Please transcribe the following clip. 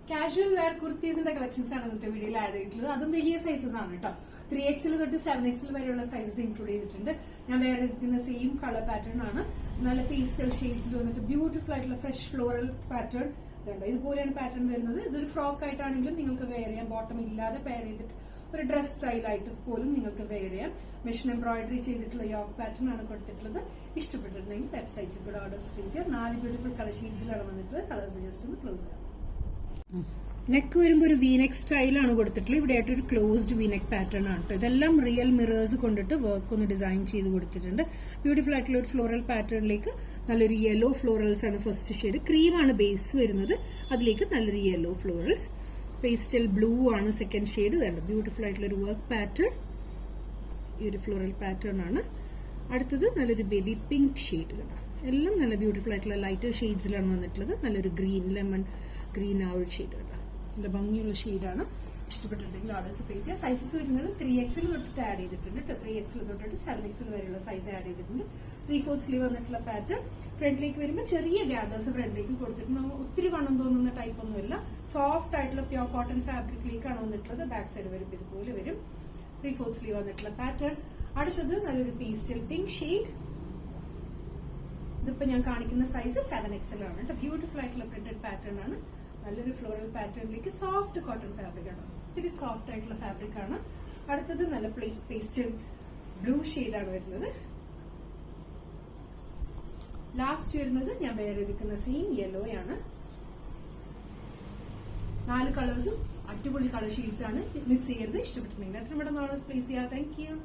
Casual wear കുർത്തീസിന്റെ collections ആണ് ഇന്നത്തെ വീഡിയോയിൽ ആഡ് ചെയ്തിട്ടുള്ളത്. അതും വലിയ സൈസസ് ആണ് കേട്ടോ. 3XL തൊട്ട് 7XL വരെയുള്ള സൈസസ് ഇൻക്ലൂഡ് ചെയ്തിട്ടുണ്ട്. ഞാൻ വേറെ എടുക്കുന്ന സെയിം കളർ പാറ്റേൺ ആണ്. നല്ല പേസ്റ്റൽ ഷെയ്ഡ്സിൽ വന്നിട്ട് ബ്യൂട്ടിഫുൾ ആയിട്ടുള്ള ഫ്രഷ് ഫ്ലോറൽ പാറ്റേൺ ഇതുണ്ട്. ഇതുപോലെയാണ് പാറ്റേൺ വരുന്നത്. ഇതൊരു ഫ്രോക്ക് ആയിട്ടാണെങ്കിലും നിങ്ങൾക്ക് വെയർ ചെയ്യാം. ബോട്ടം ഇല്ലാതെ പെയർ ചെയ്തിട്ട് ഒരു ഡ്രസ് സ്റ്റൈലായിട്ട് പോലും നിങ്ങൾക്ക് വെയർ ചെയ്യാം. മെഷീൻ എംബ്രോയിഡറി ചെയ്തിട്ടുള്ള യോക്ക് പാറ്റേൺ ആണ് കൊടുത്തിട്ടുള്ളത്. ഇഷ്ടപ്പെട്ടിട്ടുണ്ടെങ്കിൽ വെബ്സൈറ്റിൽ കൂടെ ഓർഡേഴ്സ് പ്ലേസ് ചെയ്യാം. 4 ബ്യൂട്ടിഫുൾ കളർ ഷെയ്ഡ്സിലാണ് വന്നിട്ടുള്ളത്. കളേഴ്സ് ജസ്റ്റ് ഒന്ന് ക്ലോസ് ചെയ്യാം. നെക്ക് വരുമ്പോൾ ഒരു വീനെക്ക് സ്റ്റൈലാണ് കൊടുത്തിട്ടുള്ളത്. ഇവിടെ ആയിട്ട് ഒരു ക്ലോസ്ഡ് വീനെക്ക് പാറ്റേൺ ആണ് കേട്ടോ. ഇതെല്ലാം റിയൽ മിറേഴ്സ് കൊണ്ടിട്ട് വർക്ക് ഒന്ന് ഡിസൈൻ ചെയ്ത് കൊടുത്തിട്ടുണ്ട്. ബ്യൂട്ടിഫുൾ ആയിട്ടുള്ള ഒരു ഫ്ലോറൽ പാറ്റേണിലേക്ക് നല്ലൊരു യെല്ലോ ഫ്ലോറൽസ് ആണ് ഫസ്റ്റ് ഷെയ്ഡ്. ക്രീമാണ് ബേസ് വരുന്നത്. അതിലേക്ക് നല്ലൊരു യെല്ലോ ഫ്ലോറൽസ്. പേസ്റ്റൽ ബ്ലൂ ആണ് സെക്കൻഡ് ഷെയ്ഡ്. ഇതുണ്ട് ബ്യൂട്ടിഫുൾ ആയിട്ടുള്ള ഒരു വർക്ക് പാറ്റേൺ. ഈ ഒരു ഫ്ലോറൽ പാറ്റേൺ ആണ്. അടുത്തത് നല്ലൊരു ബേബി പിങ്ക് ഷെയ്ഡ് കേട്ടോ. എല്ലാം നല്ല ബ്യൂട്ടിഫുൾ ആയിട്ടുള്ള ലൈറ്റർ ഷെയ്ഡ്സിലാണ് വന്നിട്ടുള്ളത്. നല്ലൊരു ഗ്രീൻ ലെമൺ ഗ്രീൻ ആ ഒരു ഷെയ്ഡ് കേട്ടോ. നല്ല ഭംഗിയുള്ള ഷെയ്ഡാണ്. ഇഷ്ടപ്പെട്ടിട്ടുണ്ടെങ്കിൽ ഓർഡേഴ്സ് പ്ലേസ് ചെയ്യുക. സൈസസ് വരുന്നത് 3XL തൊട്ടിട്ട് ആഡ് ചെയ്തിട്ടുണ്ട് കേട്ടോ. 3XL തൊട്ടിട്ട് 7XL വരെയുള്ള സൈസ് ആഡ് ചെയ്തിട്ടുണ്ട്. 3/4 സ്ലീവ് വന്നിട്ടുള്ള പാറ്റേൺ. ഫ്രണ്ടിലേക്ക് വരുമ്പോൾ ചെറിയ ഗ്യാദേഴ്സ് ഫ്രണ്ടിലേക്ക് കൊടുത്തിട്ടുണ്ട്. ഒത്തിരി വണ്ണം തോന്നുന്ന ടൈപ്പ് ഒന്നുമില്ല. സോഫ്റ്റ് ആയിട്ടുള്ള പ്യോർ കോട്ടൺ ഫാബ്രിക്കിലേക്കാണ് വന്നിട്ടുള്ളത്. ബാക്ക് സൈഡ് വരുമ്പോൾ ഇതുപോലെ വരും. 3/4 സ്ലീവ് വന്നിട്ടുള്ള പാറ്റേൺ. അടുത്തത് നല്ലൊരു പേസ്റ്റൽ പിങ്ക് ഷെയ്ഡ്. ഇതിപ്പോ ഞാൻ കാണിക്കുന്ന സൈസ് 7XL ആണ് കേട്ടോ. ബ്യൂട്ടിഫുൾ ആയിട്ടുള്ള പ്രിന്റഡ് പാറ്റേൺ ആണ്. നല്ലൊരു ഫ്ലോറൽ പാറ്റേണിലേക്ക് സോഫ്റ്റ് കോട്ടൺ ഫാബ്രിക് ആണ്. ഒത്തിരി സോഫ്റ്റ് ആയിട്ടുള്ള ഫാബ്രിക് ആണ്. അടുത്തത് നല്ല പേസ്റ്റൽ ബ്ലൂ ഷെയ്ഡാണ് വരുന്നത്. ലാസ്റ്റ് വരുന്നത് ഞാൻ വേറെ എടുക്കുന്ന സെയിം യെല്ലോ ആണ്. 4 കളേഴ്സും അടിപൊളി കളർ ഷെയ്ഡ്സ് ആണ്. മിസ് ചെയ്യരുത്. ഇഷ്ടപ്പെട്ടിട്ടുണ്ടെങ്കിൽ എത്ര പെട്ടെന്ന് ഓർഡേഴ്സ് പ്ലേസ് ചെയ്യാം. Thank you.